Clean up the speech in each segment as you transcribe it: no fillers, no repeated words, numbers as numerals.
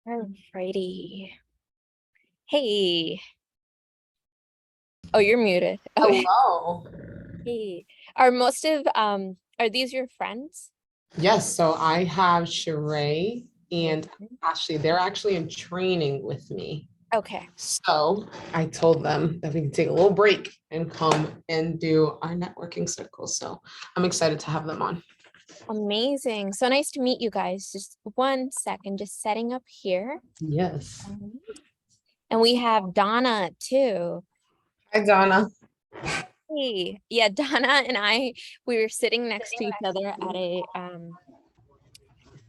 Alrighty. Hey. Oh, you're muted. Okay. Hello. Hey. Are most of are these your friends? Yes, so I have Sheree and Mhm. Ashley. They're actually in training with me. Okay. So I told them that we can take a little break and come and do our networking circle. So I'm excited to have them on. Amazing. So nice to meet you guys. Just one second, just setting up here. Yes. And we have Donna too. Hi, Donna. Hey. Yeah, Donna and I, we were sitting next to each other at a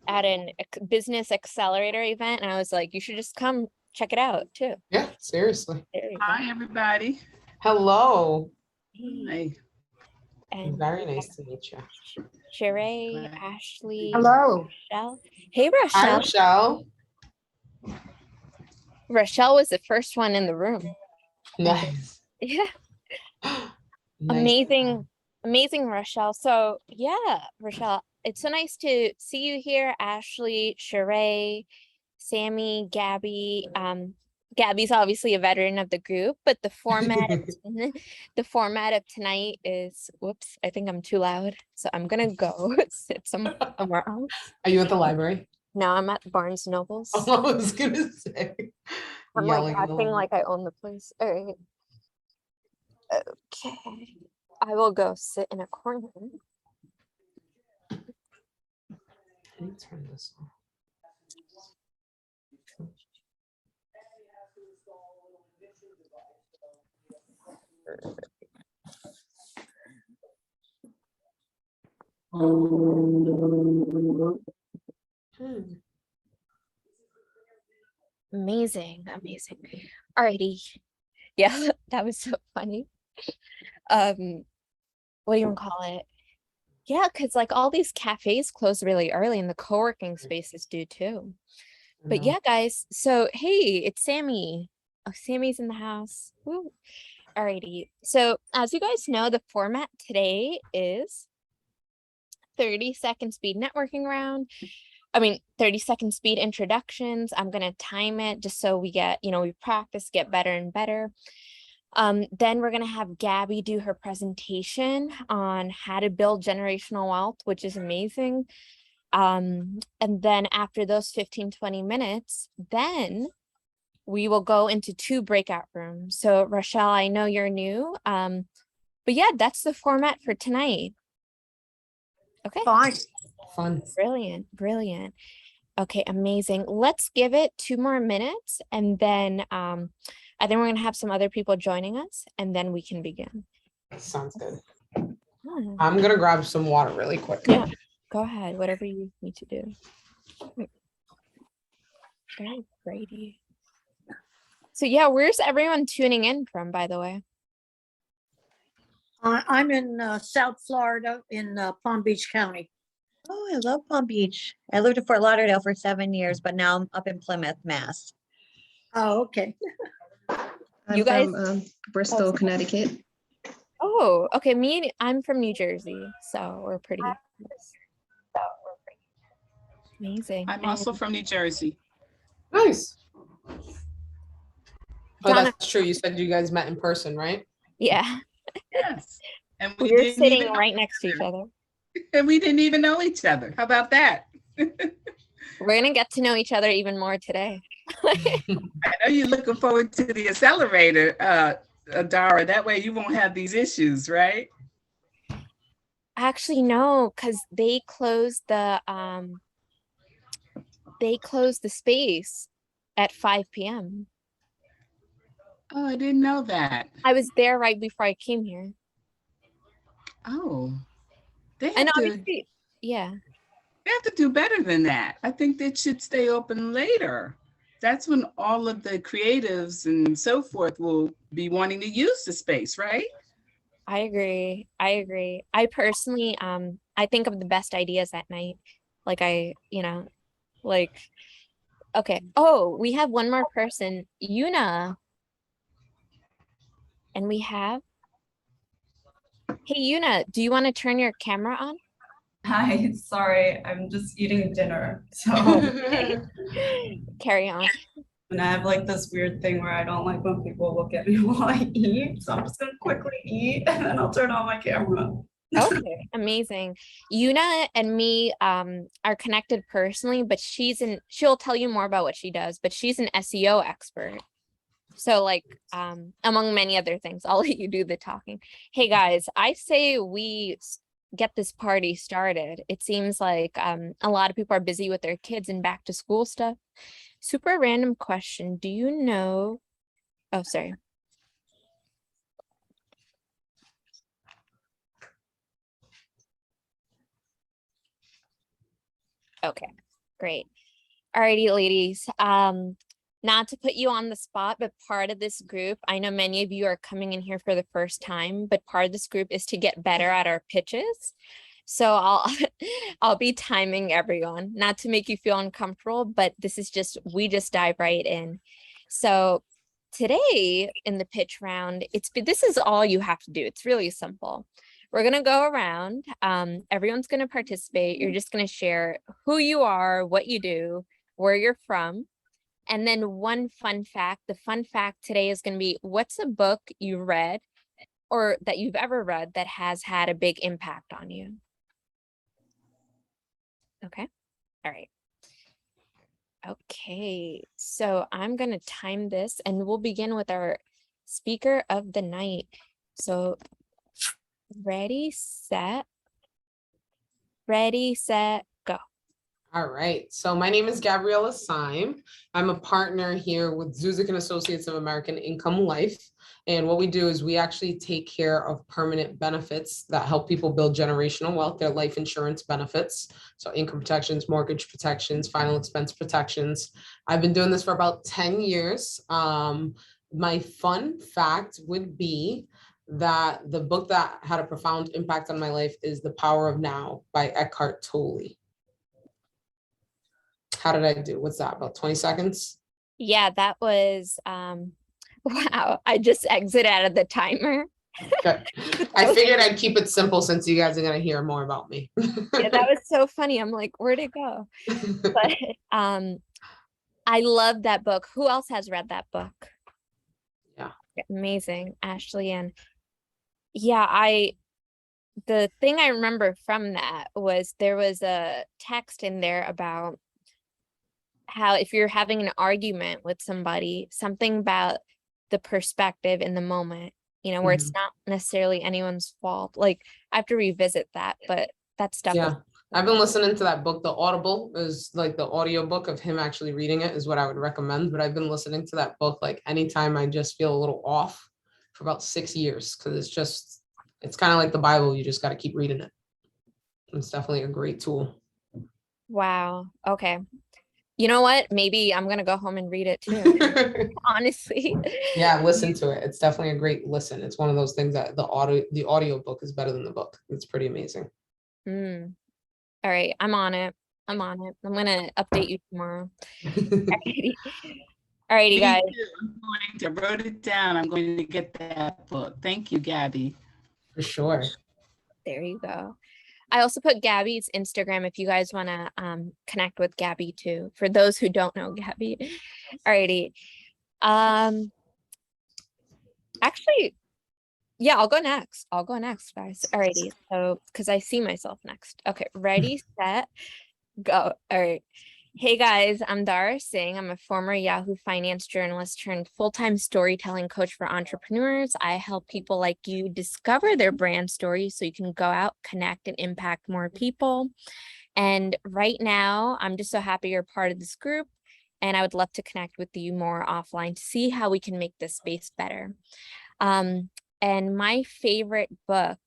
at an business accelerator event, and I was like, you should just come check it out too. Yeah, seriously. There you go. Hi, everybody. Hello. Hey. Hi. And Very nice to meet you. Sheree, Glad. Ashley, Hello. Rochelle. Hey, Hi, Rochelle. Rochelle. Rochelle was the first one in the room. I think. Nice. Yeah. Nice. Amazing, amazing, Rochelle. So yeah, Rochelle, it's so nice to see you here. Ashley, Sheree, Sammy, Gabby. Gabby's obviously a veteran of the group, but the format of the format of tonight is, whoops, I think I'm too loud. So I'm gonna go sit somewhere else. Are you at the library? Now I'm at Barnes Nobles. I was gonna say. I'm like Yelling in the acting library. like I own the place. All right. Okay. I will go sit in a corner. Let me turn this on. Hmm. Amazing, amazing. Alrighty. Yeah, that was so funny. What do you want to call it? Yeah, because like all these cafes close really early and the co-working spaces do too. I But know. yeah, guys, so hey, it's Sammy. Oh, Sammy's in the house. Woo. Alrighty. So as you guys know, the format today is 30-second speed networking round. 30-second speed introductions. I'm going to time it just so we get, we practice, get better and better. Then we're going to have Gabby do her presentation on how to build generational wealth, which is amazing. And then after those 15-20 minutes, then we will go into 2 breakout rooms. So Rochelle, I know you're new. But yeah, that's the format for tonight. Okay. Fine. Fun. Brilliant, brilliant. Okay, amazing. Let's give it 2 more minutes and then I think we're gonna have some other people joining us and then we can begin. Sounds good. Yeah, I'm gonna grab some water really quick. yeah, go ahead, whatever you need to do. Very Brady. So yeah, where's everyone tuning in from, by the way? I'm in South Florida in Palm Beach County. Oh, I love Palm Beach. I lived in Fort Lauderdale for 7 years, but now I'm up in Plymouth, Mass. Oh, okay. You guys- from Bristol, Connecticut. Oh, okay. I'm from New Jersey, so we're pretty close. Amazing. I'm also from New Jersey. Nice. Oh, Donna- that's true. You said you guys met in person, right? Yeah, Yes. And we we're didn't sitting even know right next to each other. And we didn't even know each other. How about that? We're gonna get to know each other even more today. I know you're looking forward to the accelerator, Dara. That way you won't have these issues, right? Actually, no, because they closed the space at 5 p.m. Oh, I didn't know that. I was there right before I came here. Oh, they And have to obviously, yeah. they have to do better than that. I think they should stay open later. That's when all of the creatives and so forth will be wanting to use the space, right? I agree. I agree. I personally, I think of the best ideas at night. Like okay. Oh, we have one more person, Yuna. And we have, hey, Yuna, do you want to turn your camera on? Hi, sorry, I'm just eating dinner. Oh, So, okay. Carry on. and I have like this weird thing where I don't like when people look at me while I eat. So I'm just gonna quickly eat and then I'll turn on my camera. Okay, amazing. Yuna and me are connected personally, but she'll tell you more about what she does, but she's an SEO expert. So like among many other things, I'll let you do the talking. Hey guys, I say we get this party started. It seems like a lot of people are busy with their kids and back to school stuff. Super random question. Do you know? Oh, sorry. Okay, great. Alrighty, ladies. Not to put you on the spot, but part of this group, I know many of you are coming in here for the first time, but part of this group is to get better at our pitches. So I'll I'll be timing everyone, not to make you feel uncomfortable, but this is just we just dive right in. So today in the pitch round, this is all you have to do. It's really simple. We're gonna go around. Everyone's gonna participate. You're just gonna share who you are, what you do, where you're from, and then one fun fact. The fun fact today is gonna be what's a book you read or that you've ever read that has had a big impact on you. Okay. All right. Okay. So I'm going to time this and we'll begin with our speaker of the night. So ready, set, go. All right. So my name is Gabriela Sime. I'm a partner here with Zuzik and Associates of American Income Life. And what we do is we actually take care of permanent benefits that help people build generational wealth, their life insurance benefits. So income protections, mortgage protections, final expense protections. I've been doing this for about 10 years. My fun fact would be that the book that had a profound impact on my life is The Power of Now by Eckhart Tolle. How did I do? What's that? About 20 seconds? Yeah, that was wow. I just exited out of the timer. Okay. I figured I'd keep it simple since you guys are going to hear more about me. Yeah, that was so funny. I'm like, where'd it go? But I love that book. Who else has read that book? Yeah. Amazing. Ashley. And yeah, the thing I remember from that was there was a text in there about how if you're having an argument with somebody, something about the perspective in the moment, where it's not necessarily anyone's fault. Like I have to revisit that, but that stuff. Yeah. I've been listening to that book. The Audible is like the audio book of him actually reading it is what I would recommend. But I've been listening to that book like anytime I just feel a little off for about 6 years because it's kind of like the Bible. You just got to keep reading it. It's definitely a great tool. Wow. Okay. You know what? Maybe I'm gonna go home and read it too. Honestly. Yeah, listen to it. It's definitely a great listen. It's one of those things that the audio book is better than the book. It's pretty amazing. All right, I'm on it. I'm gonna update you tomorrow. Alrighty, guys. I wrote it down. I'm going to get that book. Thank you, Gabby. For sure. There you go. I also put Gabby's Instagram if you guys want to connect with Gabby too, for those who don't know Gabby. Alrighty. Actually, yeah, I'll go next, guys. Alrighty. So, because I see myself next. Okay, ready, set, go. All right. Hey guys, I'm Dara Singh. I'm a former Yahoo Finance journalist turned full-time storytelling coach for entrepreneurs. I help people like you discover their brand story so you can go out, connect, and impact more people. And right now, I'm just so happy you're part of this group, and I would love to connect with you more offline to see how we can make this space better. And my favorite book,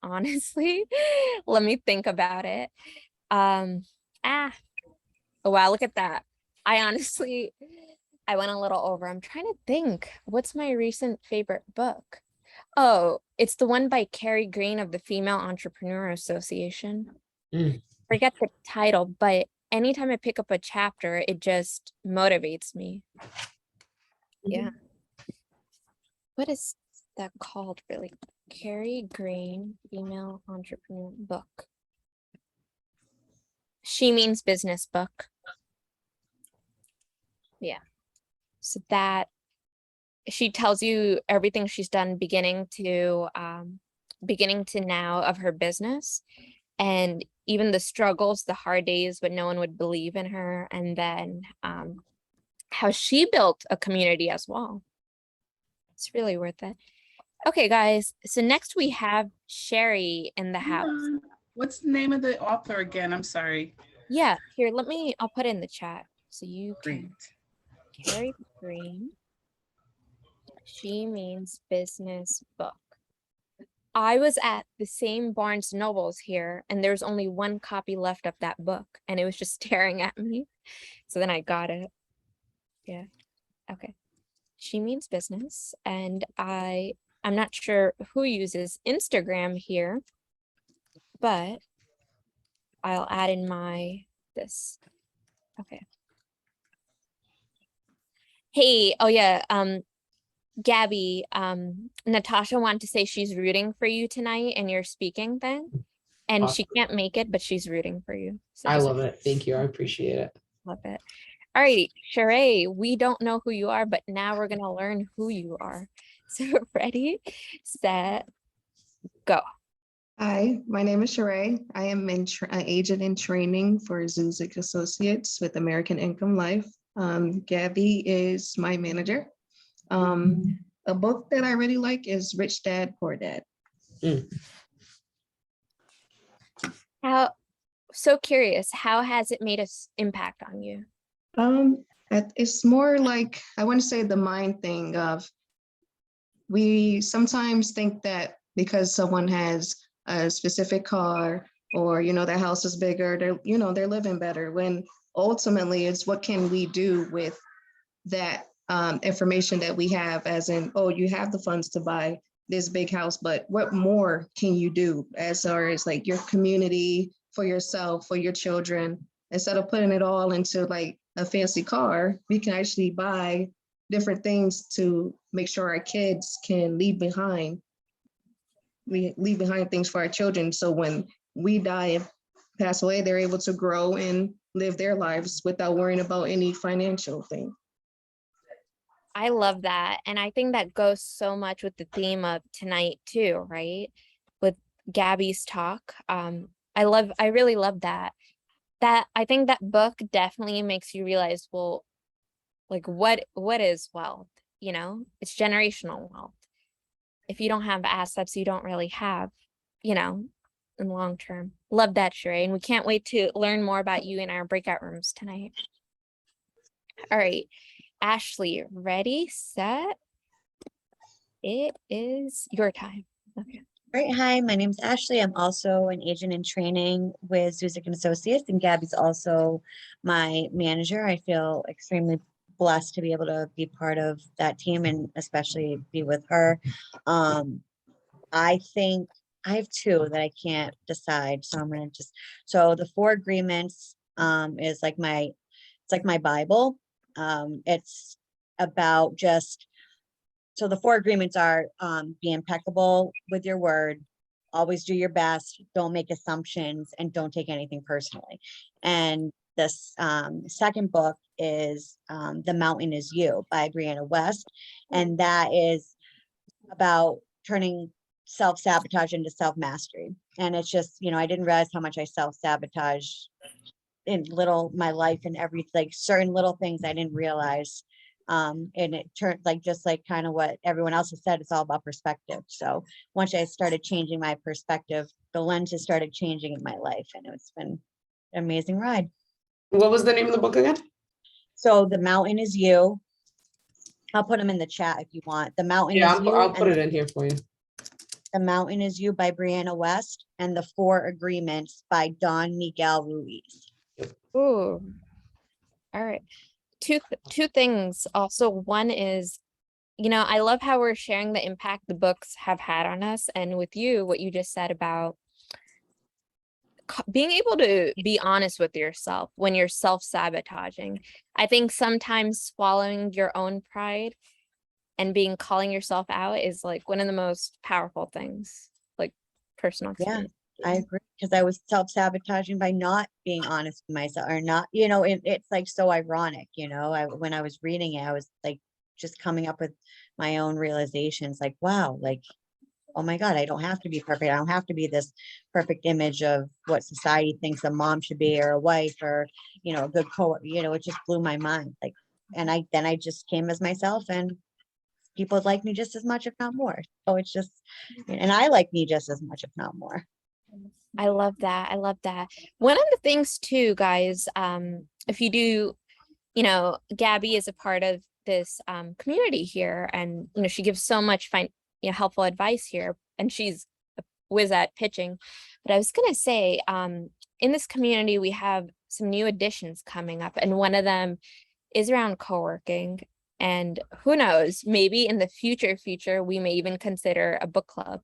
honestly, let me think about it. Oh, wow, look at that. I went a little over. I'm trying to think. What's my recent favorite book? Oh, it's the one by Carrie Green of the Female Entrepreneur Association. Forget the title, but anytime I pick up a chapter, it just motivates me. Yeah. What is that called really? Carrie Green, Female Entrepreneur book. She Means Business book. Yeah. So that she tells you everything she's done beginning to now of her business, and even the struggles, the hard days when no one would believe in her, and then how she built a community as well. It's really worth it. Okay, guys. So next we have Sherry in the house. What's the name of the author again? I'm sorry. Yeah, here, I'll put it in the chat so you Great. can. Carrie Green. She Means Business book. I was at the same Barnes Nobles here, and there's only one copy left of that book, and it was just staring at me. So then I got it. Yeah. Okay. She Means Business, and I'm not sure who uses Instagram here, but I'll add in this. Okay. Hey, oh yeah, Gabby, Natasha wanted to say she's rooting for you tonight in your speaking thing. And she can't make it, but she's rooting for you. So I just love it. Thank you. I appreciate it. love it. All right, Sheree, we don't know who you are, but now we're gonna learn who you are. So ready, set, go. Hi, my name is Sheree. I am an agent in training for Zuzik Associates with American Income Life. Gabby is my manager. A book that I really like is Rich Dad, Poor Dad. So curious, how has it made an impact on you? It's more like, I want to say the mind thing of, we sometimes think that because someone has a specific car or, their house is bigger, they're living better, when ultimately it's what can we do with that information that we have, as in, oh, you have the funds to buy this big house, but what more can you do as far as like your community, for yourself, for your children? Instead of putting it all into like a fancy car, we can actually buy different things to make sure our kids can leave behind. We leave behind things for our children. So when we die and pass away, they're able to grow and live their lives without worrying about any financial thing. I love that. And I think that goes so much with the theme of tonight too, right? With Gabby's talk. I really love that. I think that book definitely makes you realize, well, like what is wealth? It's generational wealth. If you don't have assets, you don't really have, in long term. Love that, Sheree. And we can't wait to learn more about you in our breakout rooms tonight. All right. Ashley, ready, set. It is your time. Okay. Right. Hi, my name's Ashley. I'm also an agent in training with Zuzik and Associates, and Gabby's also my manager. I feel extremely blessed to be able to be part of that team and especially be with her. I think I have two that I can't decide. So I'm gonna so the 4 agreements is like it's like my Bible. It's about so the 4 agreements are be impeccable with your word, always do your best, don't make assumptions, and don't take anything personally. And this second book is The Mountain Is You by Brianna West. And that is about turning self-sabotage into self-mastery. And it's just, I didn't realize how much I self-sabotage in my life, and like certain little things I didn't realize. And it turned just like kind of what everyone else has said, it's all about perspective. So once I started changing my perspective, the lenses started changing in my life, and it's been an amazing ride. What was the name of the book again? So The Mountain Is You. I'll put them in the chat if you want. The Mountain Is You. I'll put it in here for you. The Mountain Is You by Brianna West, and The 4 Agreements by Don Miguel Ruiz. Ooh. All right. Two things also. One is, I love how we're sharing the impact the books have had on us. And with you, what you just said about being able to be honest with yourself when you're self-sabotaging. I think sometimes swallowing your own pride and calling yourself out is like one of the most powerful things, like personal experience. I agree, because I was self-sabotaging by not being honest with myself, or not, it's like so ironic, when I was reading it, I was like just coming up with my own realizations, like, wow, like, oh my God, I don't have to be perfect. I don't have to be this perfect image of what society thinks a mom should be, or a wife, or, a good it just blew my mind. Like, and I just came as myself, and people like me just as much, if not more. So it's just, and I like me just as much, if not more. I love that. I love that. One of the things too, guys, if you do, Gabby is a part of this community here, and she gives so much helpful advice here, and she's a whiz at pitching. But I was gonna say, in this community, we have some new additions coming up, and one of them is around co-working. And who knows, maybe in the future, we may even consider a book club,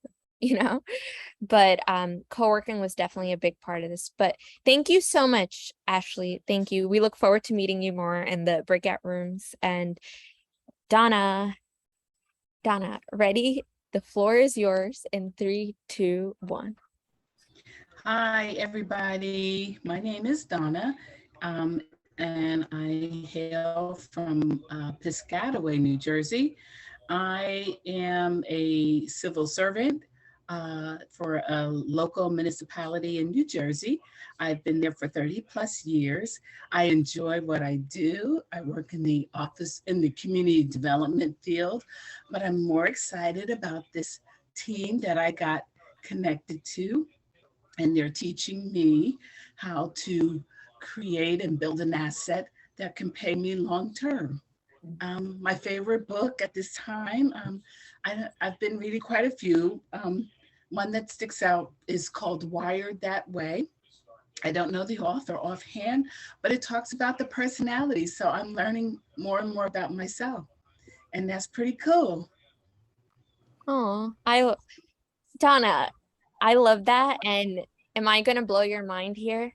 but co-working was definitely a big part of this. But thank you so much, Ashley. Thank you. We look forward to meeting you more in the breakout rooms. And Donna, ready? The floor is yours in 3, 2, 1. Hi, everybody. My name is Donna, and I hail from Piscataway, New Jersey. I am a civil servant for a local municipality in New Jersey. I've been there for 30 plus years. I enjoy what I do. I work in the office in the community development field, but I'm more excited about this team that I got connected to. And they're teaching me how to create and build an asset that can pay me long term. My favorite book at this time, I've been reading quite a few. One that sticks out is called Wired That Way. I don't know the author offhand, but it talks about the personality. So I'm learning more and more about myself. And that's pretty cool. Oh, Donna, I love that. And am I going to blow your mind here?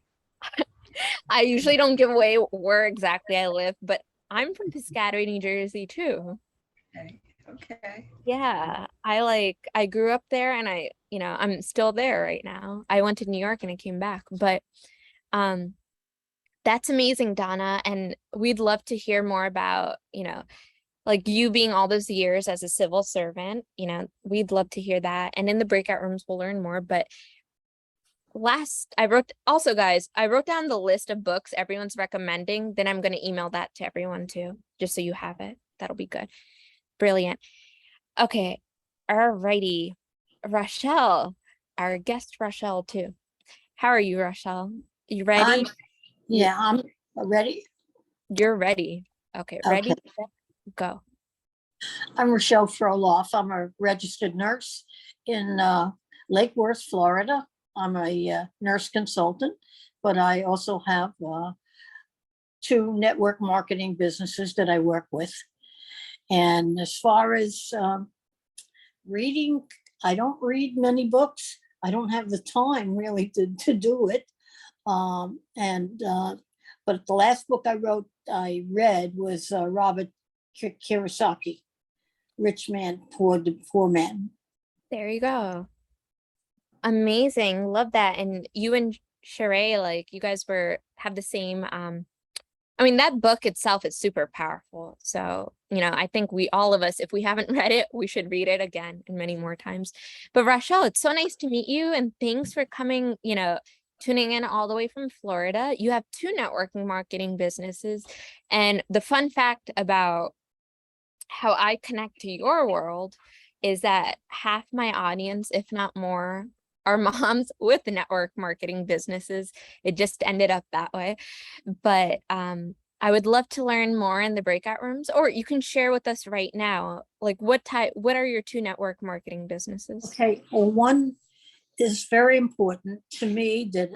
I usually don't give away where exactly I live, but I'm from Piscataway, New Jersey too. Okay. Yeah, I grew up there, and I'm still there right now. I went to New York and I came back, but that's amazing, Donna. And we'd love to hear more about, like you being all those years as a civil servant. We'd love to hear that. And in the breakout rooms, we'll learn more. But guys, I wrote down the list of books everyone's recommending. Then I'm going to email that to everyone too, just so you have it. That'll be good. Brilliant. Okay. Alrighty. Rochelle, our guest Rochelle too. How are you, Rochelle? You ready? I'm ready. You're ready. Okay, ready, set, go. I'm Rochelle Froloff. I'm a registered nurse in Lake Worth, Florida. I'm a nurse consultant, but I also have 2 network marketing businesses that I work with. And as far as reading, I don't read many books. I don't have the time really to do it. But the last book I read was Robert Kiyosaki, Rich Man, Poor Man. There you go. Amazing. Love that. And you and Sheree, like you guys have the same that book itself is super powerful. So, I think all of us, if we haven't read it, we should read it again and many more times. But Rochelle, it's so nice to meet you, and thanks for coming, tuning in all the way from Florida. You have 2 networking marketing businesses. And the fun fact about how I connect to your world is that half my audience, if not more, are moms with network marketing businesses. It just ended up that way. But I would love to learn more in the breakout rooms, or you can share with us right now, like what are your 2 network marketing businesses? Okay, well, one is very important to me that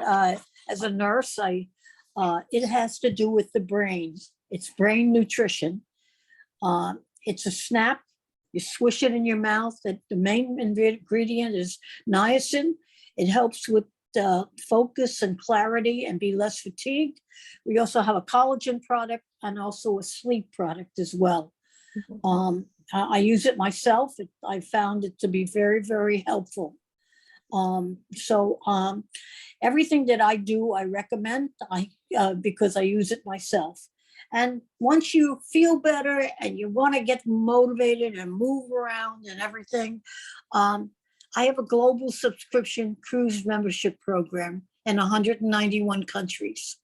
as a nurse, it has to do with the brain. It's brain nutrition. It's a snap. You swish it in your mouth. The main ingredient is niacin. It helps with focus and clarity and be less fatigued. We also have a collagen product and also a sleep product as well. I use it myself. I found it to be very, very helpful. So everything that I do, I recommend, because I use it myself. And once you feel better and you want to get motivated and move around and everything, I have a global subscription cruise membership program in 191 countries.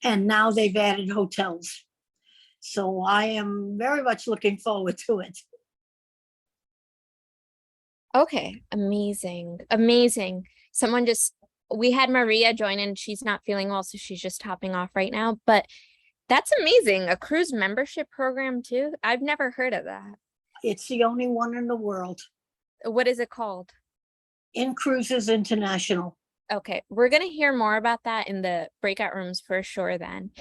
And now they've added hotels. So I am very much looking forward to it. Okay, amazing, amazing. We had Maria join in. She's not feeling well, so she's just hopping off right now. But that's amazing. A cruise membership program too. I've never heard of that. It's the only one in the world. What is it called? In Cruises International. Okay, we're gonna hear more about that in the breakout rooms for sure then.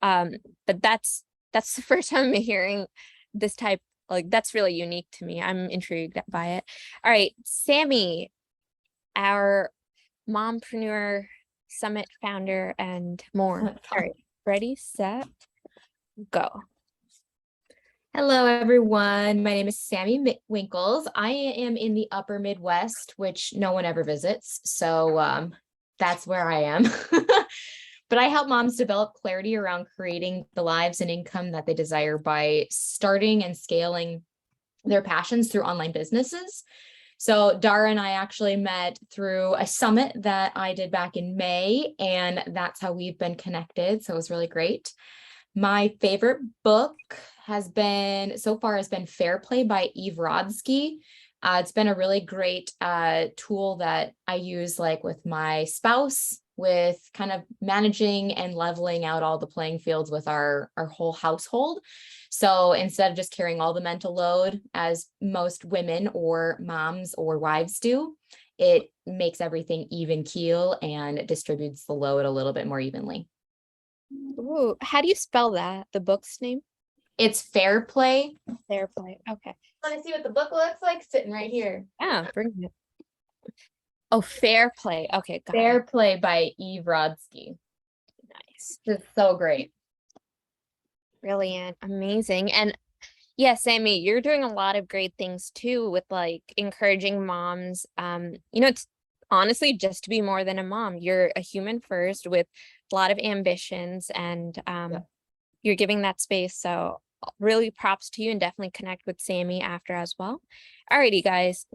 But that's the first time I'm hearing this type, like that's really unique to me. I'm intrigued by it. All right, Sammy, our mompreneur summit founder and more. All right, ready, set, go. Hello, everyone. My name is Sammy Winkles. I am in the upper Midwest, which no one ever visits. So that's where I am. But I help moms develop clarity around creating the lives and income that they desire by starting and scaling their passions through online businesses. So Dara and I actually met through a summit that I did back in May, and that's how we've been connected. So it was really great. My favorite book has been Fair Play by Eve Rodsky. It's been a really great tool that I use like with my spouse, with kind of managing and leveling out all the playing fields with our whole household. So instead of just carrying all the mental load as most women or moms or wives do, it makes everything even keel and distributes the load a little bit more evenly. Ooh, how do you spell that? The book's name? It's Fair Play. Fair Play. Okay. Let me see what the book looks like sitting right here. Yeah, bring it. Oh, Fair Play. Okay, got Fair it. Play by Eve Rodsky. Nice. It's so great. Brilliant. Amazing. And yeah, Sammy, you're doing a lot of great things too with like encouraging moms. It's honestly just to be more than a mom. You're a human first with a lot of ambitions, and you're giving that space. So really props to you, and definitely connect with Sammy after as well. Alrighty, guys,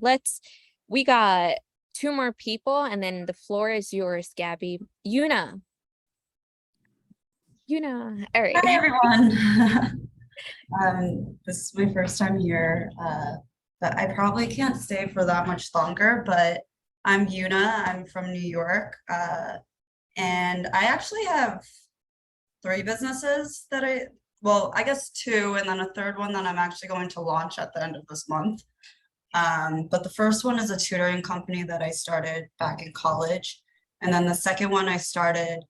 we got 2 more people and then the floor is yours, Gabby. Yuna. All right. Hi, everyone. This is my first time here, but I probably can't stay for that much longer, but I'm Yuna. I'm from New York, and I actually have 3 businesses that I guess 2, and then a third one that I'm actually going to launch at the end of this month. But the first one is a tutoring company that I started back in college. And then the second one I started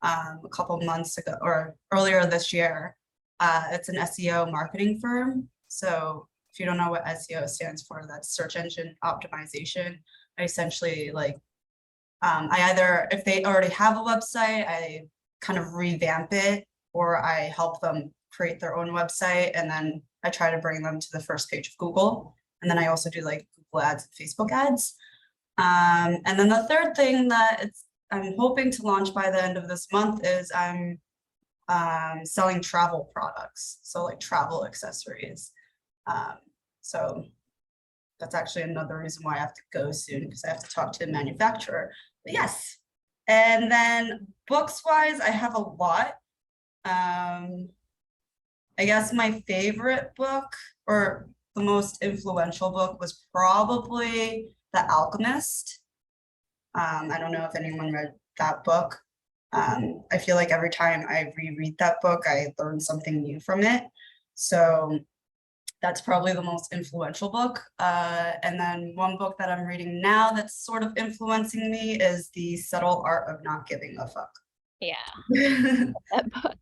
a couple months ago or earlier this year. It's an SEO marketing firm. So if you don't know what SEO stands for, that's search engine optimization. I essentially if they already have a website, I kind of revamp it, or I help them create their own website, and then I try to bring them to the first page of Google. And then I also do like Google ads and Facebook ads. And then the third thing that I'm hoping to launch by the end of this month is I'm selling travel products, so like travel accessories. So that's actually another reason why I have to go soon, because I have to talk to a manufacturer. But yes. And then books wise, I have a lot. I guess my favorite book, or the most influential book, was probably The Alchemist. I don't know if anyone read that book. I feel like every time I reread that book, I learn something new from it. So that's probably the most influential book. And then one book that I'm reading now that's sort of influencing me is The Subtle Art of Not Giving a Fuck. Yeah, that book.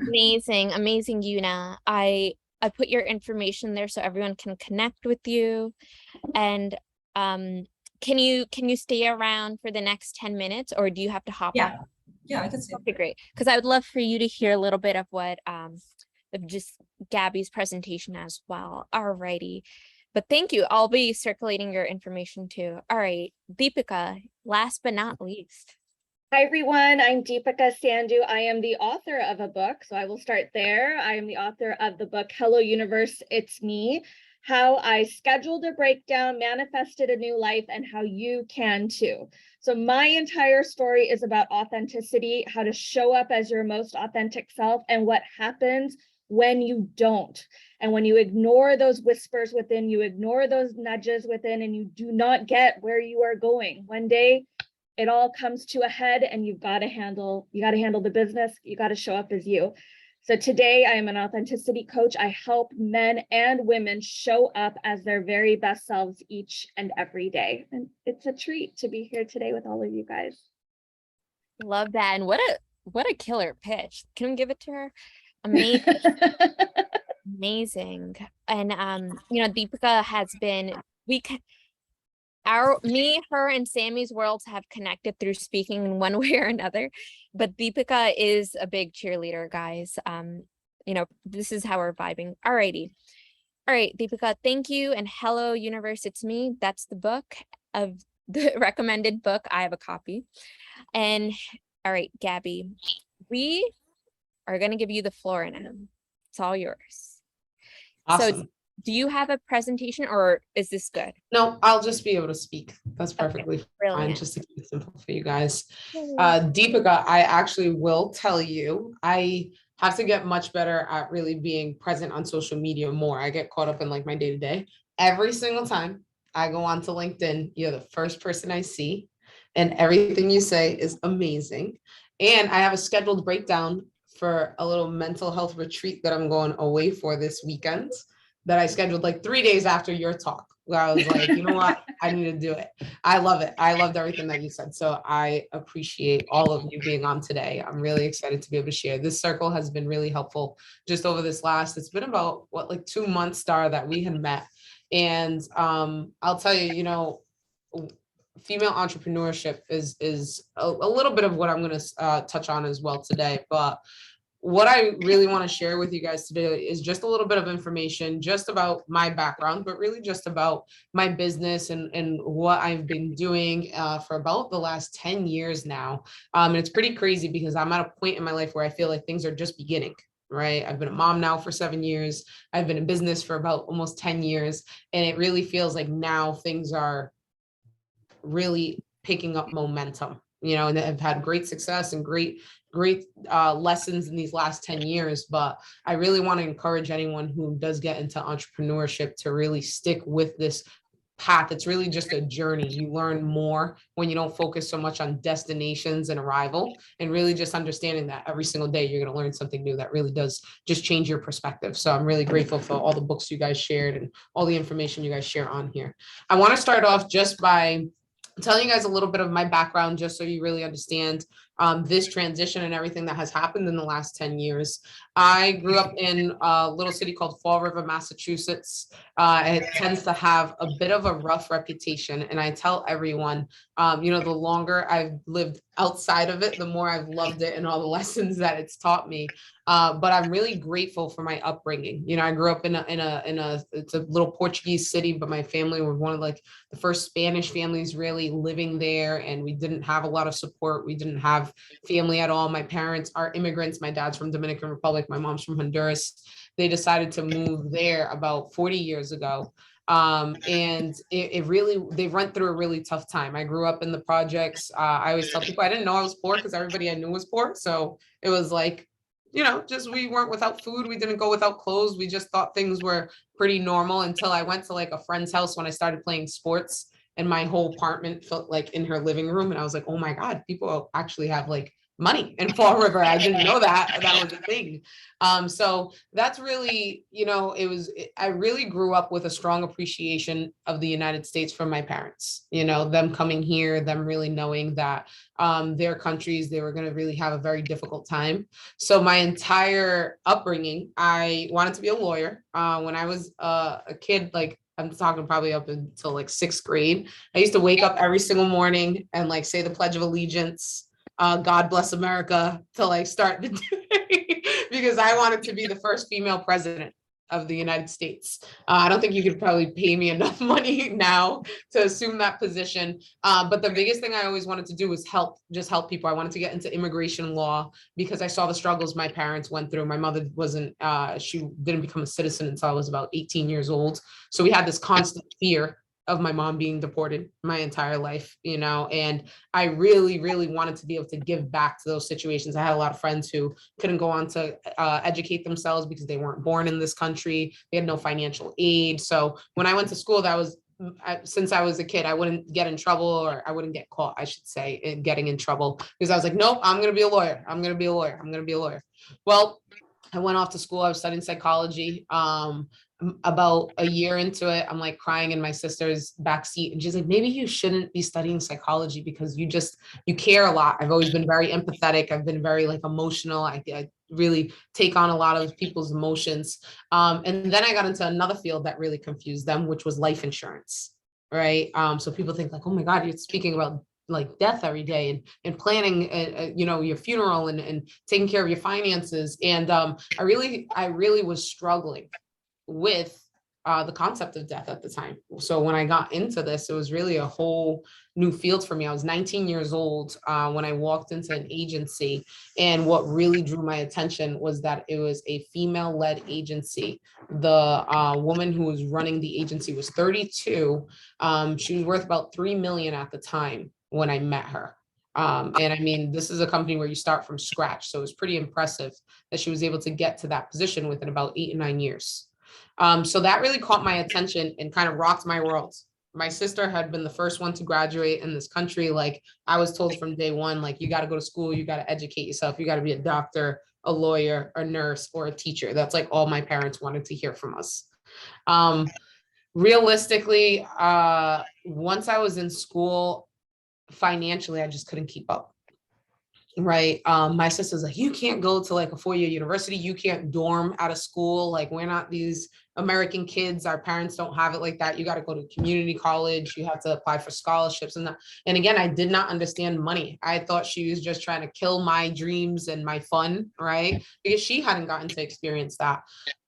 Amazing, amazing, Yuna. I put your information there so everyone can connect with you. And can you stay around for the next 10 minutes, or do you have to hop Yeah. off? Yeah, I can see. Okay, great. Because I would love for you to hear a little bit of what of just Gabby's presentation as well. Alrighty. But thank you. I'll be circulating your information too. All right, Deepika, last but not least. Hi, everyone. I'm Deepika Sandhu. I am the author of a book, so I will start there. I am the author of the book, Hello Universe, It's Me, How I Scheduled a Breakdown, Manifested a New Life, and How You Can Too. So my entire story is about authenticity, how to show up as your most authentic self, and what happens when you don't. And when you ignore those whispers within, you ignore those nudges within, and you do not get where you are going. One day, it all comes to a head, and you got to handle the business. You got to show up as you. So today I am an authenticity coach. I help men and women show up as their very best selves each and every day. And it's a treat to be here today with all of you guys. Love that. And what a killer pitch. Can we give it to her? Amazing. Amazing. And Deepika has been, her and Sammy's worlds have connected through speaking in one way or another, but Deepika is a big cheerleader, guys. This is how we're vibing. All righty. All right, Deepika, thank you. And Hello Universe, It's Me. That's the book of the recommended book. I have a copy. And all right, Gabby, we are going to give you the floor now. It's all yours. Awesome. So do you have a presentation, or is this good? No, I'll just be able to speak. That's perfectly fine, Brilliant. just to keep it simple for you guys. Deepika, I actually will tell you, I have to get much better at really being present on social media more. I get caught up in like my day-to-day. Every single time I go onto LinkedIn, you're the first person I see, and everything you say is amazing. And I have a scheduled breakdown for a little mental health retreat that I'm going away for this weekend, that I scheduled like 3 days after your talk, where I was like, you know what, I need to do it. I love it. I loved everything that you said. So I appreciate all of you being on today. I'm really excited to be able to share. This circle has been really helpful just over this it's been about like 2 months, Star, that we had met. And I'll tell you, female entrepreneurship is a little bit of what I'm going to touch on as well today. But what I really want to share with you guys today is just a little bit of information just about my background, but really just about my business and what I've been doing for about the last 10 years now. And it's pretty crazy because I'm at a point in my life where I feel like things are just beginning. Right. I've been a mom now for 7 years. I've been in business for about almost 10 years. And it really feels like now things are really picking up momentum, and I've had great success and great lessons in these last 10 years. But I really want to encourage anyone who does get into entrepreneurship to really stick with this path. It's really just a journey. You learn more when you don't focus so much on destinations and arrival, and really just understanding that every single day you're going to learn something new that really does just change your perspective. So I'm really grateful for all the books you guys shared and all the information you guys share on here. I want to start off just by telling you guys a little bit of my background, just so you really understand this transition and everything that has happened in the last 10 years. I grew up in a little city called Fall River, Massachusetts. It tends to have a bit of a rough reputation. And I tell everyone, the longer I've lived outside of it, the more I've loved it and all the lessons that it's taught me. But I'm really grateful for my upbringing. I grew up in it's a little Portuguese city, but my family were one of like the first Spanish families really living there. And we didn't have a lot of support. We didn't have family at all. My parents are immigrants. My dad's from Dominican Republic. My mom's from Honduras. They decided to move there about 40 years ago. And it really, they went through a really tough time. I grew up in the projects. I always tell people I didn't know I was poor because everybody I knew was poor. So it was like, just we weren't without food. We didn't go without clothes. We just thought things were pretty normal until I went to like a friend's house when I started playing sports, and my whole apartment felt like in her living room. And I was like, oh my God, people actually have like money in Fall River. I didn't know that was a thing. So that's really, I really grew up with a strong appreciation of the United States from my parents, them coming here, them really knowing that their countries, they were going to really have a very difficult time. So my entire upbringing, I wanted to be a lawyer. When I was a kid, like I'm talking probably up until like 6th grade, I used to wake up every single morning and like say the Pledge of Allegiance, God bless America, to like start the day because I wanted to be the first female president of the United States. I don't think you could probably pay me enough money now to assume that position. But the biggest thing I always wanted to do was just help people. I wanted to get into immigration law because I saw the struggles my parents went through. My mother she didn't become a citizen until I was about 18 years old. So we had this constant fear of my mom being deported my entire life, and I really, really wanted to be able to give back to those situations. I had a lot of friends who couldn't go on to educate themselves because they weren't born in this country. They had no financial aid. So when I went to school, since I was a kid, I wouldn't get in trouble, or I wouldn't get caught, I should say, in getting in trouble, because I was like, nope, I'm going to be a lawyer. I'm going to be a lawyer. I'm going to be a lawyer. Well, I went off to school. I was studying psychology. About a year into it, I'm like crying in my sister's backseat, and she's like, maybe you shouldn't be studying psychology because you care a lot. I've always been very empathetic. I've been very like emotional. I really take on a lot of people's emotions. And then I got into another field that really confused them, which was life insurance. Right. So people think like, oh my God, you're speaking about like death every day and planning, your funeral and taking care of your finances. And I really was struggling with the concept of death at the time. So when I got into this, it was really a whole new field for me. I was 19 years old when I walked into an agency, and what really drew my attention was that it was a female-led agency. The woman who was running the agency was 32. She was worth about 3 million at the time when I met her. And I mean, this is a company where you start from scratch. So it was pretty impressive that she was able to get to that position within about 8 or 9 years. So that really caught my attention and kind of rocked my world. My sister had been the first one to graduate in this country. Like I was told from day one, like you got to go to school, you got to educate yourself, you got to be a doctor, a lawyer, a nurse, or a teacher. That's like all my parents wanted to hear from us. Realistically, once I was in school, financially, I just couldn't keep up. Right. My sister's like, you can't go to like a 4-year university. You can't dorm out of school. Like we're not these American kids. Our parents don't have it like that. You got to go to community college. You have to apply for scholarships and that. And again, I did not understand money. I thought she was just trying to kill my dreams and my fun. Right. Because she hadn't gotten to experience that.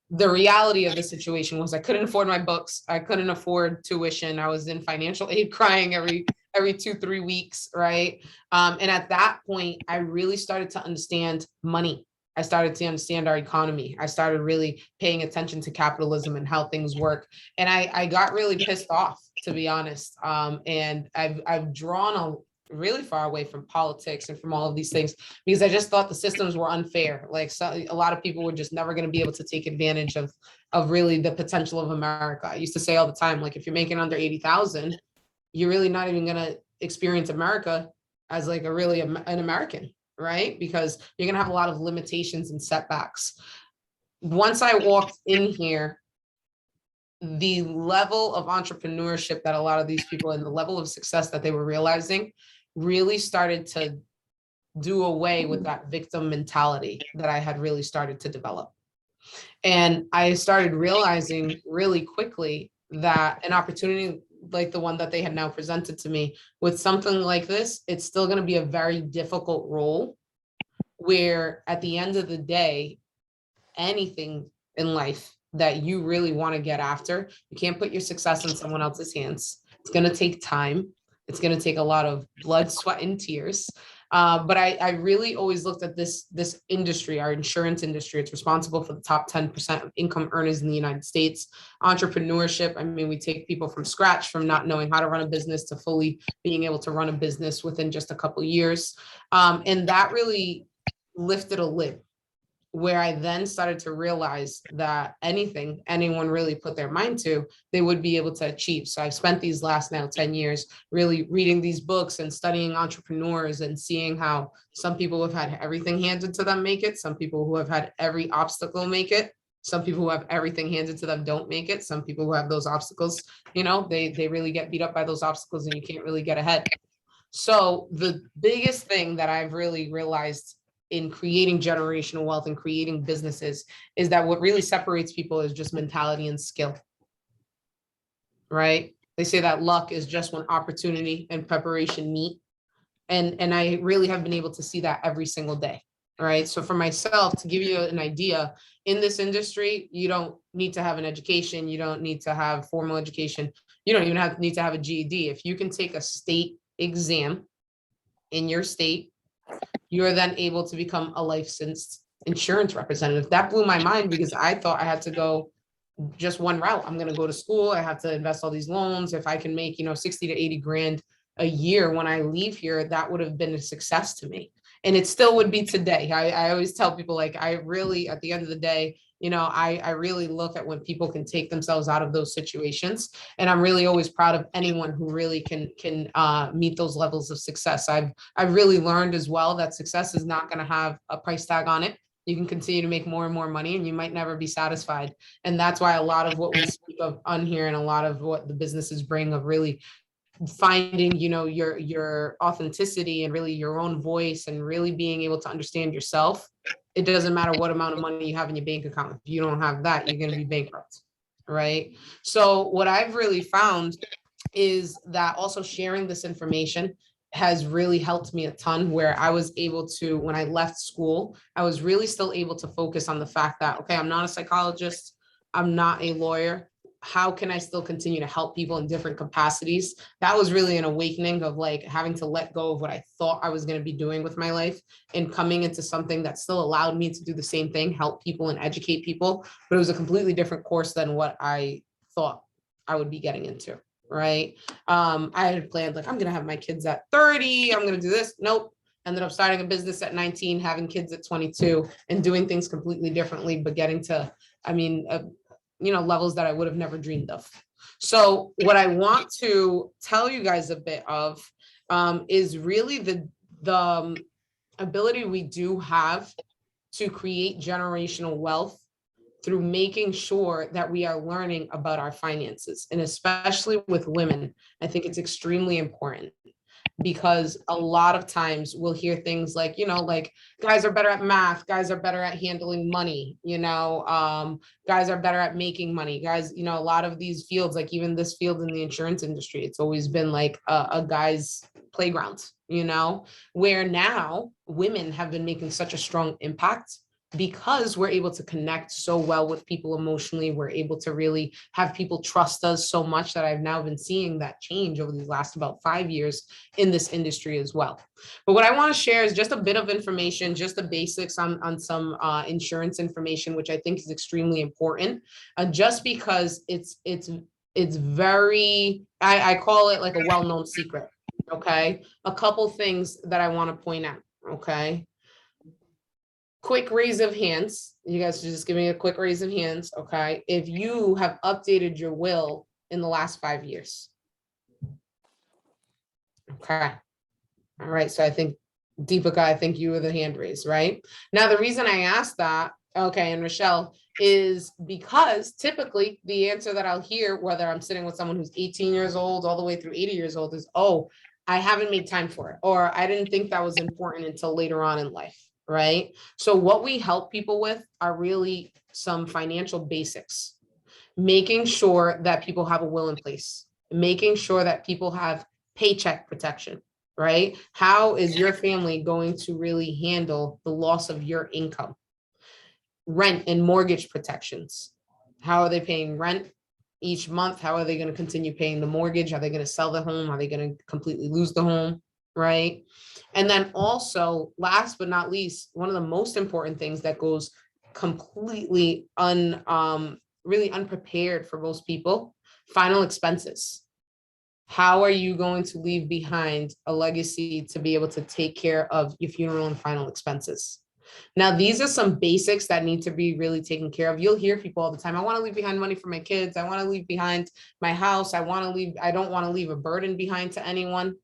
The reality of the situation was I couldn't afford my books. I couldn't afford tuition. I was in financial aid crying every 2-3 weeks, right? And at that point, I really started to understand money. I started to understand our economy. I started really paying attention to capitalism and how things work. And I got really pissed off, to be honest. And I've drawn really far away from politics and from all of these things because I just thought the systems were unfair. Like a lot of people were just never going to be able to take advantage of really the potential of America. I used to say all the time, like if you're making under 80,000, you're really not even going to experience America as like an American, right? Because you're going to have a lot of limitations and setbacks. Once I walked in here, the level of entrepreneurship that a lot of these people and the level of success that they were realizing really started to do away with that victim mentality that I had really started to develop. And I started realizing really quickly that an opportunity like the one that they had now presented to me with something like this, it's still going to be a very difficult role where at the end of the day, anything in life that you really want to get after, you can't put your success in someone else's hands. It's going to take time. It's going to take a lot of blood, sweat, and tears. But I really always looked at this industry, our insurance industry. It's responsible for the top 10% of income earners in the United States. Entrepreneurship, I mean, we take people from scratch, from not knowing how to run a business to fully being able to run a business within just a couple of years. And that really lifted a lid, where I then started to realize that anything anyone really put their mind to, they would be able to achieve. So I've spent these last now 10 years really reading these books and studying entrepreneurs and seeing how some people have had everything handed to them make it, some people who have had every obstacle make it, some people who have everything handed to them don't make it, some people who have those obstacles, they really get beat up by those obstacles and you can't really get ahead. So the biggest thing that I've really realized in creating generational wealth and creating businesses is that what really separates people is just mentality and skill, right? They say that luck is just when opportunity and preparation meet. And I really have been able to see that every single day. All right. So for myself, to give you an idea, in this industry, you don't need to have an education. You don't need to have formal education. You don't even need to have a GED. If you can take a state exam in your state, you are then able to become a licensed insurance representative. That blew my mind because I thought I had to go just one route. I'm going to go to school. I have to invest all these loans. If I can make, 60 to 80 grand a year when I leave here, that would have been a success to me. And it still would be today. I always tell people, like, I really, at the end of the day, I really look at when people can take themselves out of those situations. And I'm really always proud of anyone who really can meet those levels of success. I've really learned as well that success is not going to have a price tag on it. You can continue to make more and more money and you might never be satisfied. And that's why a lot of what we speak of on here and a lot of what the businesses bring of really finding, your authenticity and really your own voice and really being able to understand yourself. It doesn't matter what amount of money you have in your bank account. If you don't have that, you're going to be bankrupt. Right. So what I've really found is that also sharing this information has really helped me a ton, where I was able to, when I left school, I was really still able to focus on the fact that, okay, I'm not a psychologist, I'm not a lawyer. How can I still continue to help people in different capacities? That was really an awakening of like having to let go of what I thought I was going to be doing with my life and coming into something that still allowed me to do the same thing, help people and educate people. But it was a completely different course than what I thought I would be getting into. Right. I had planned, like, I'm going to have my kids at 30. I'm going to do this. Nope. Ended up starting a business at 19, having kids at 22 and doing things completely differently, but getting to, levels that I would have never dreamed of. So what I want to tell you guys a bit of is really the ability we do have to create generational wealth through making sure that we are learning about our finances. And especially with women, I think it's extremely important, because a lot of times we'll hear things like, like guys are better at math, guys are better at handling money, guys are better at making money, guys, a lot of these fields, like even this field in the insurance industry, it's always been like a guy's playground, where now women have been making such a strong impact because we're able to connect so well with people emotionally. We're able to really have people trust us so much that I've now been seeing that change over these last about 5 years in this industry as well. But what I want to share is just a bit of information, just the basics on some insurance information, which I think is extremely important, just because it's very, I call it like a well-known secret. Okay. A couple things that I want to point out. Okay. Quick raise of hands. You guys should just give me a quick raise of hands. Okay. If you have updated your will in the last 5 years. Okay. All right. So I think Deepika, I think you were the hand raise, right? Now, the reason I asked that, okay, and Rochelle, is because typically the answer that I'll hear, whether I'm sitting with someone who's 18 years old all the way through 80 years old, is, oh, I haven't made time for it, or I didn't think that was important until later on in life. Right? So what we help people with are really some financial basics, making sure that people have a will in place, making sure that people have paycheck protection, right? How is your family going to really handle the loss of your income? Rent and mortgage protections. How are they paying rent each month? How are they going to continue paying the mortgage? Are they going to sell the home? Are they going to completely lose the home? Right? And then also, last but not least, one of the most important things that goes completely really unprepared for most people, final expenses. How are you going to leave behind a legacy to be able to take care of your funeral and final expenses? Now, these are some basics that need to be really taken care of. You'll hear people all the time, I want to leave behind money for my kids. I want to leave behind my house. I don't want to leave a burden behind to anyone.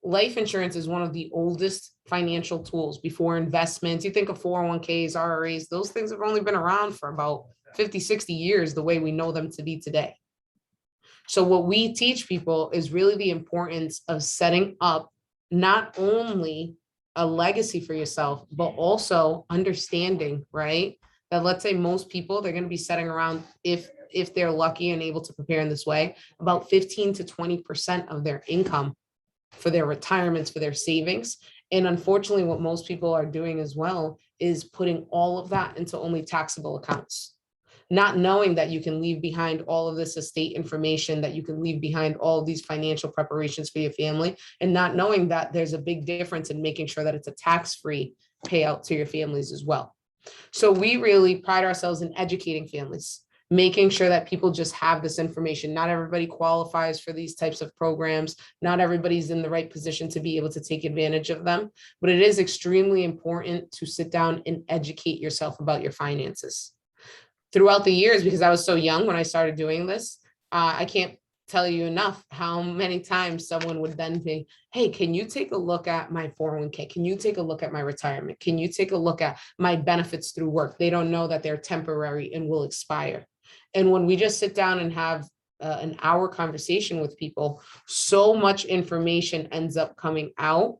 Life insurance is one of the oldest financial tools before investments. You think of 401ks, RRAs, those things have only been around for about 50, 60 years, the way we know them to be today. So what we teach people is really the importance of setting up not only a legacy for yourself, but also understanding, right? That let's say most people, they're going to be setting around, if they're lucky and able to prepare in this way, about 15 to 20% of their income for their retirements, for their savings. And unfortunately, what most people are doing as well is putting all of that into only taxable accounts, not knowing that you can leave behind all of this estate information, that you can leave behind all of these financial preparations for your family, and not knowing that there's a big difference in making sure that it's a tax-free payout to your families as well. So we really pride ourselves in educating families, making sure that people just have this information. Not everybody qualifies for these types of programs. Not everybody's in the right position to be able to take advantage of them, but it is extremely important to sit down and educate yourself about your finances. Throughout the years, because I was so young when I started doing this, I can't tell you enough how many times someone would then be, hey, can you take a look at my 401k? Can you take a look at my retirement? Can you take a look at my benefits through work? They don't know that they're temporary and will expire. And when we just sit down and have an hour conversation with people, so much information ends up coming out,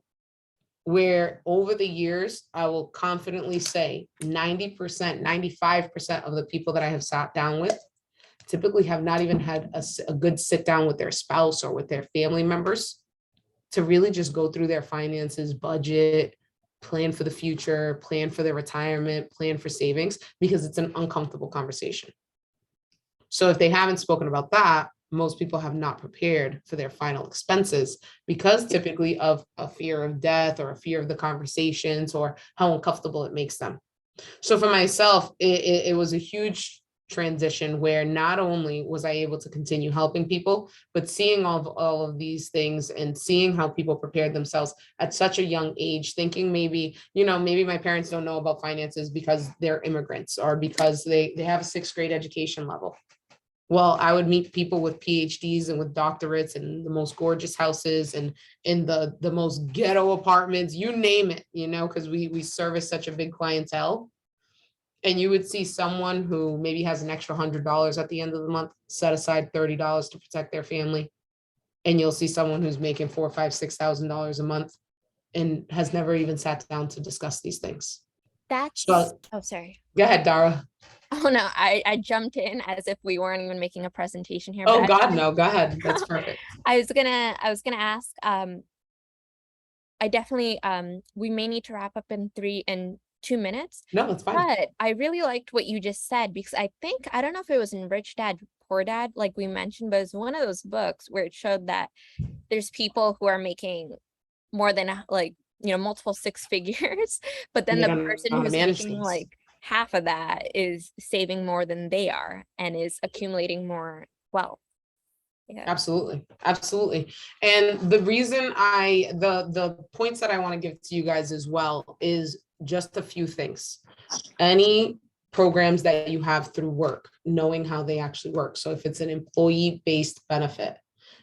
where over the years, I will confidently say 90%, 95% of the people that I have sat down with typically have not even had a good sit down with their spouse or with their family members to really just go through their finances, budget, plan for the future, plan for their retirement, plan for savings, because it's an uncomfortable conversation. So if they haven't spoken about that, most people have not prepared for their final expenses, because typically of a fear of death or a fear of the conversations or how uncomfortable it makes them. So for myself, it was a huge transition where not only was I able to continue helping people, but seeing all of these things and seeing how people prepared themselves at such a young age, thinking maybe, maybe my parents don't know about finances because they're immigrants or because they have a 6th grade education level. Well, I would meet people with PhDs and with doctorates and the most gorgeous houses and in the most ghetto apartments, you name it, because we service such a big clientele. And you would see someone who maybe has an extra $100 at the end of the month, set aside $30 to protect their family. And you'll see someone who's making $4,000, $5,000, $6,000 a month and has never even sat down to discuss these things. Oh, sorry. Go ahead, Dara. Oh, no, I jumped in as if we weren't even making a presentation here. Oh, God, no, go ahead. That's perfect. I was gonna ask, I definitely, we may need to wrap up in 2 minutes. No, that's fine. But I really liked what you just said, because I don't know if it was in Rich Dad, Poor Dad, like we mentioned, but it's one of those books where it showed that there's people who are making more than multiple 6 figures, but then the person who's making like half of that is saving more than they are and is accumulating more wealth. Yeah. Absolutely. Absolutely. And the reason the points that I want to give to you guys as well is just a few things. Any programs that you have through work, knowing how they actually work. So if it's an employee-based benefit,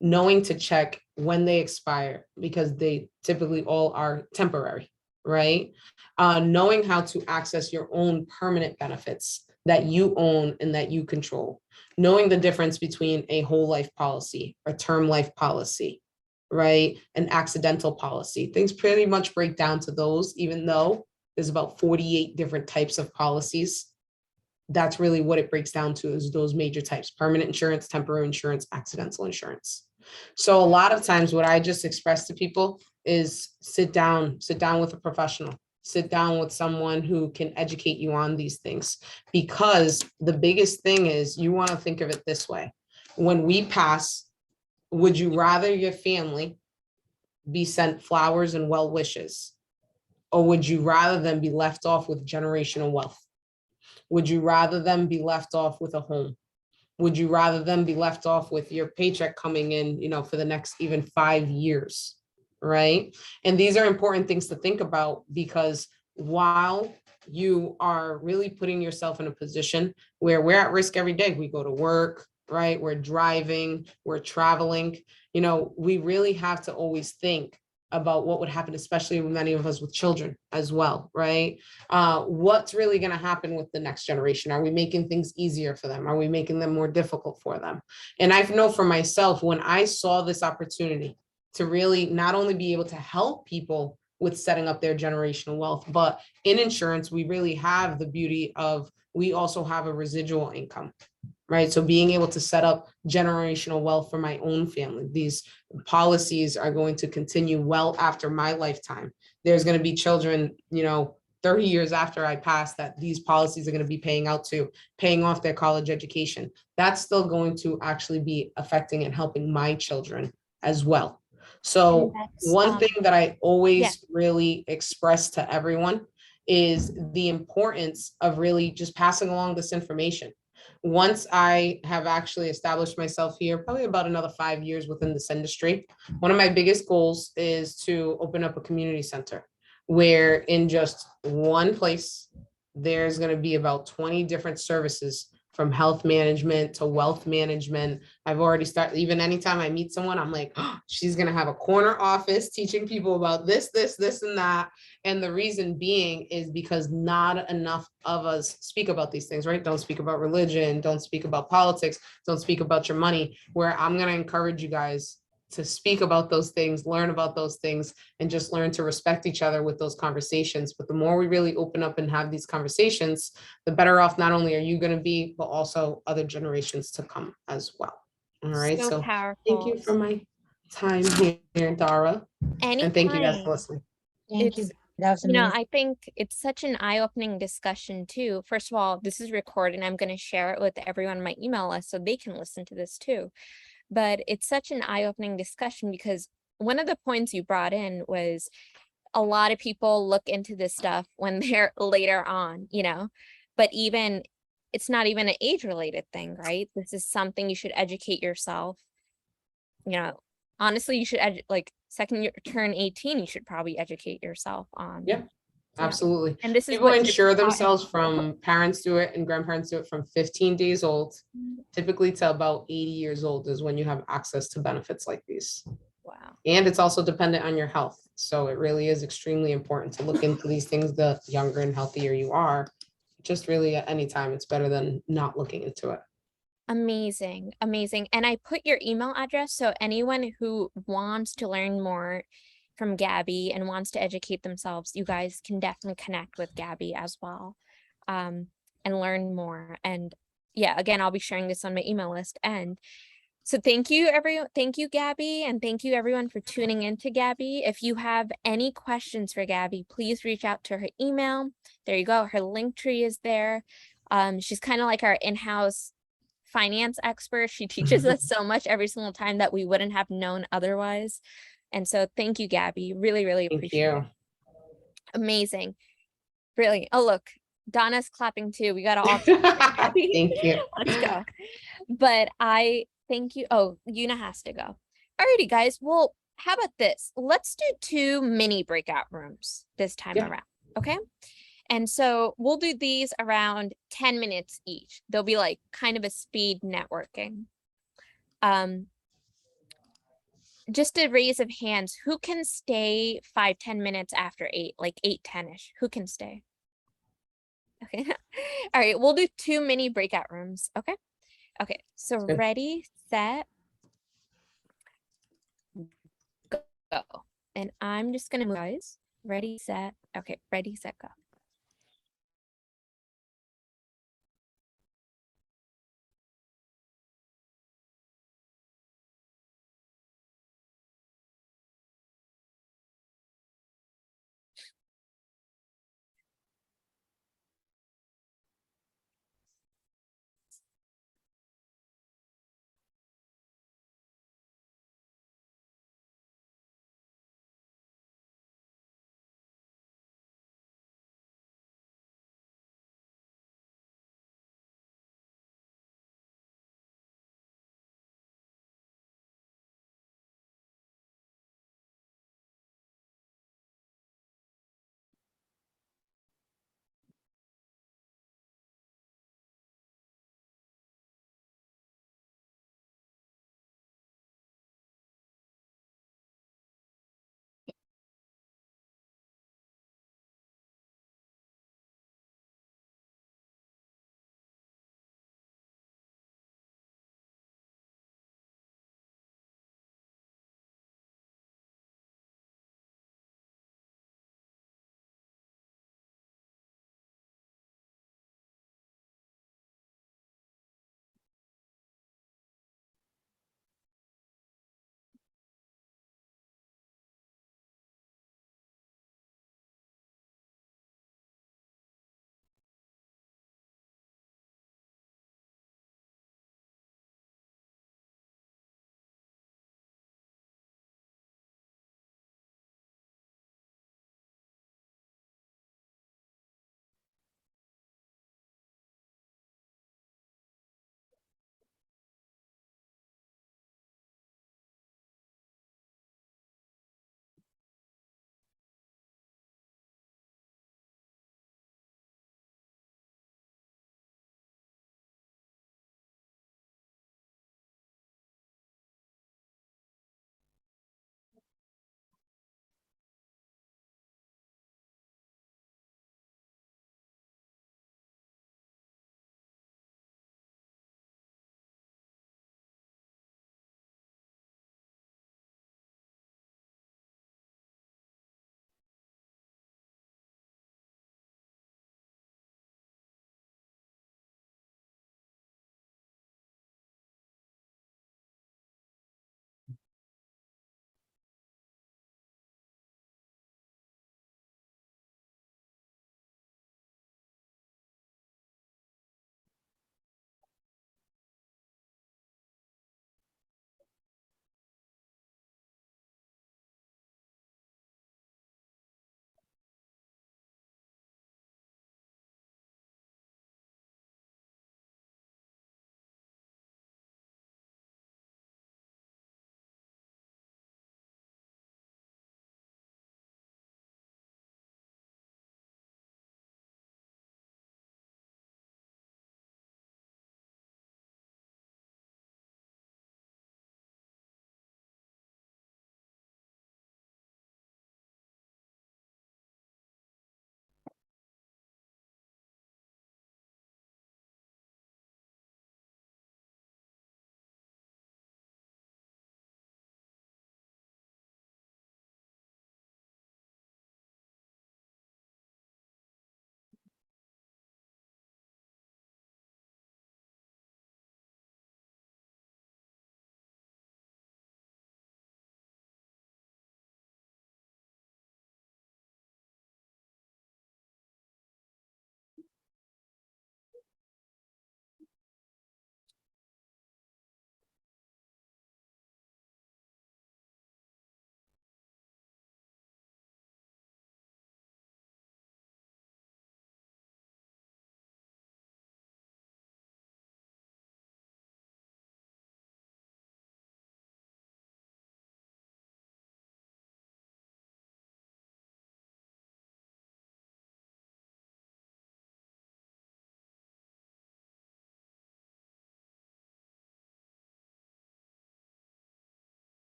knowing to check when they expire, because they typically all are temporary, right? Knowing how to access your own permanent benefits that you own and that you control. Knowing the difference between a whole life policy, a term life policy, right? An accidental policy. Things pretty much break down to those, even though there's about 48 different types of policies. That's really what it breaks down to, is those major types: permanent insurance, temporary insurance, accidental insurance. So a lot of times what I just express to people is sit down with a professional, sit down with someone who can educate you on these things, because the biggest thing is, you want to think of it this way. When we pass, would you rather your family be sent flowers and well wishes, or would you rather them be left off with generational wealth? Would you rather them be left off with a home? Would you rather them be left off with your paycheck coming in, for the next even 5 years, right? And these are important things to think about, because while you are really putting yourself in a position where we're at risk every day, we go to work, right? We're driving, we're traveling, we really have to always think about what would happen, especially with many of us with children as well, right? What's really going to happen with the next generation? Are we making things easier for them? Are we making them more difficult for them? And I know for myself, when I saw this opportunity to really not only be able to help people with setting up their generational wealth, but in insurance, we really have the beauty of, we also have a residual income, right? So being able to set up generational wealth for my own family. These policies are going to continue well after my lifetime. there's going to be children, 30 years after I pass, that these policies are going to be paying off their college education. That's still going to actually be affecting and helping my children as well. So one thing that I always really express to everyone is the importance of really just passing along this information. Once I have actually established myself here, probably about another 5 years within this industry, one of my biggest goals is to open up a community center where in just one place, there's going to be about 20 different services from health management to wealth management. I've already started, even anytime I meet someone, I'm like, oh, she's going to have a corner office teaching people about this, and that. And the reason being is because not enough of us speak about these things, right? Don't speak about religion, don't speak about politics, don't speak about your money, where I'm going to encourage you guys to speak about those things, learn about those things, and just learn to respect each other with those conversations. But the more we really open up and have these conversations, the better off not only are you going to be, but also other generations to come as well. All right. So So powerful. thank you for my time here, Dara. And thank you guys for listening. Thank you. It's, That was amazing. I think it's such an eye-opening discussion too. First of all, this is recorded and I'm going to share it with everyone on my email list so they can listen to this too. But it's such an eye-opening discussion because one of the points you brought in was a lot of people look into this stuff when they're later on, but it's not even an age-related thing, right? This is something you should educate yourself. Honestly, you should second you turn 18, you should probably educate yourself on. Yeah. Absolutely. And this is People what ensure themselves from parents do it and grandparents do it from 15 days old, typically to about 80 years old is when you have access to benefits like these. Wow. And it's also dependent on your health. So it really is extremely important to look into these things. The younger and healthier you are, just really at any time, it's better than not looking into it. Amazing. And I put your email address so anyone who wants to learn more from Gabby and wants to educate themselves, you guys can definitely connect with Gabby as well, and learn more. And yeah, again, I'll be sharing this on my email list. And so thank you, everyone. Thank you, Gabby. And thank you everyone for tuning in to Gabby. If you have any questions for Gabby, please reach out to her email. There you go. Her link tree is there. She's kind of like our in-house finance expert. She teaches us so much every single time that we wouldn't have known otherwise. And so thank you, Gabby. Really, really appreciate it. Amazing. Brilliant. Oh, look, Donna's clapping too. We got to all clap. Thank you. Let's go. But I thank you. Oh, Una has to go. Alrighty, guys. Well, how about this? Let's do 2 mini breakout rooms this time around. Okay. And so we'll do these around 10 minutes each. They'll be like kind of a speed networking. Just a raise of hands, who can stay 5-10 minutes after 8, like 8:10ish? Who can stay? Okay. All right, we'll do 2 mini breakout rooms. Okay, so ready, set, go. And I'm just gonna move, guys. Ready, set. Okay, ready, set, go.